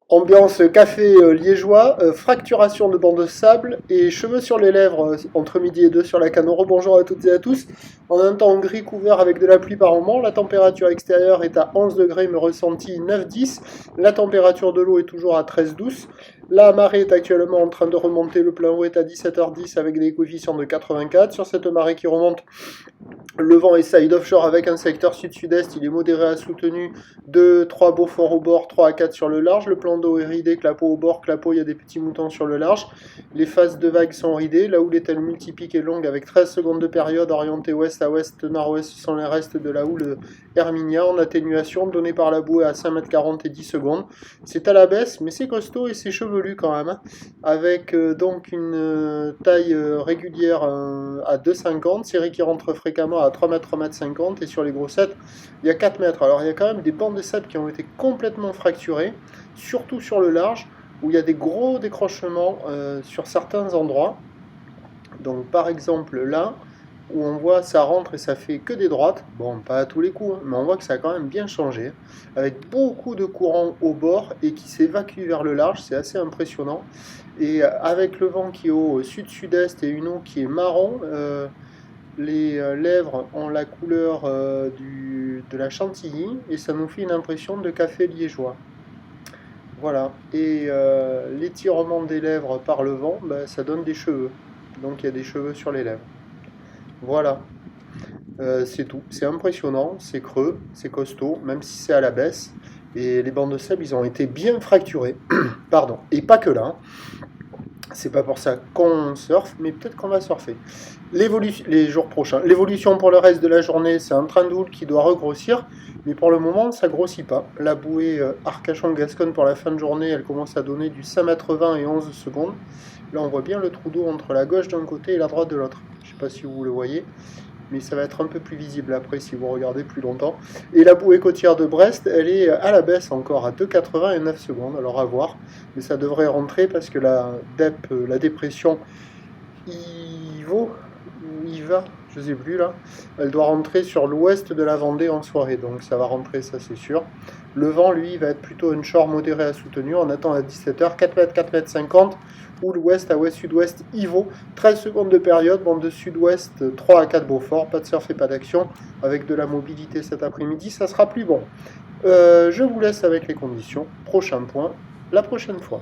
Ambiance café liégeois, fracturation de bancs de sable et cheveux sur les lèvres entre midi et 2 sur la canne. Rebonjour à toutes et à tous. En un temps gris couvert avec de la pluie par moment, la température extérieure est à 11 degrés, mais ressenti 9-10. La température de l'eau est toujours à 13-12. La marée est actuellement en train de remonter. Le plein eau est à 17h10 avec des coefficients de 84. Sur cette marée qui remonte, le vent est side offshore avec un secteur sud-sud-est, il est modéré à soutenu, 2-3 Beaufort au bord, 3 à 4 sur le large. Le plan d'eau est ridé, clapot au bord, clapot, il y a des petits moutons sur le large. Les phases de vagues sont ridées, la houle est elle multipique et longue avec 13 secondes de période, orientée ouest à ouest, nord-ouest sont les restes de la houle Herminia en atténuation, donnée par la bouée à 5,40 m et 10 secondes. C'est à la baisse, mais c'est costaud et c'est chevelu quand même, hein. Avec donc une taille régulière à 2,50, série qui rentre fréquemment à 3 mètres, 3,50 m, et sur les grossettes, il y a 4 mètres. Alors il y a quand même des bancs de sable qui ont été complètement fracturés, surtout sur le large, où il y a des gros décrochements sur certains endroits. Donc par exemple là, où on voit ça rentre et ça fait que des droites, bon pas à tous les coups, hein, mais on voit que ça a quand même bien changé, avec beaucoup de courant au bord et qui s'évacue vers le large, c'est assez impressionnant. Et avec le vent qui est au sud-sud-est et une eau qui est marron, les lèvres ont la couleur de la chantilly et ça nous fait une impression de café liégeois. Voilà, et l'étirement des lèvres par le vent, bah, ça donne des cheveux, donc il y a des cheveux sur les lèvres. Voilà. C'est tout. C'est impressionnant, c'est creux, c'est costaud, même si c'est à la baisse. Et les bancs de sable, ils ont été bien fracturés. Pardon. Et pas que là, hein. C'est pas pour ça qu'on surfe, mais peut-être qu'on va surfer. Les jours prochains. L'évolution pour le reste de la journée, c'est un train de houle qui doit regrossir, mais pour le moment, ça grossit pas. La bouée Arcachon-Gascogne pour la fin de journée, elle commence à donner du 5,20 m et 11 secondes. Là, on voit bien le trou d'eau entre la gauche d'un côté et la droite de l'autre. Je sais pas si vous le voyez, mais ça va être un peu plus visible après si vous regardez plus longtemps. Et la bouée côtière de Brest, elle est à la baisse encore à 2,80 et 9 secondes, alors à voir, mais ça devrait rentrer parce que la dépression Ivo, Iva, je sais plus là, elle doit rentrer sur l'ouest de la Vendée en soirée, donc ça va rentrer, ça c'est sûr. Le vent, lui, va être plutôt une shore modéré à soutenu. On attend à 17h, 4 mètres, 4 mètres 50, ou l'ouest à ouest-sud-ouest, Ivo, 13 secondes de période, bande de sud-ouest, 3 à 4 Beaufort, pas de surf et pas d'action, avec de la mobilité cet après-midi, ça sera plus bon. Je vous laisse avec les conditions. Prochain point, la prochaine fois.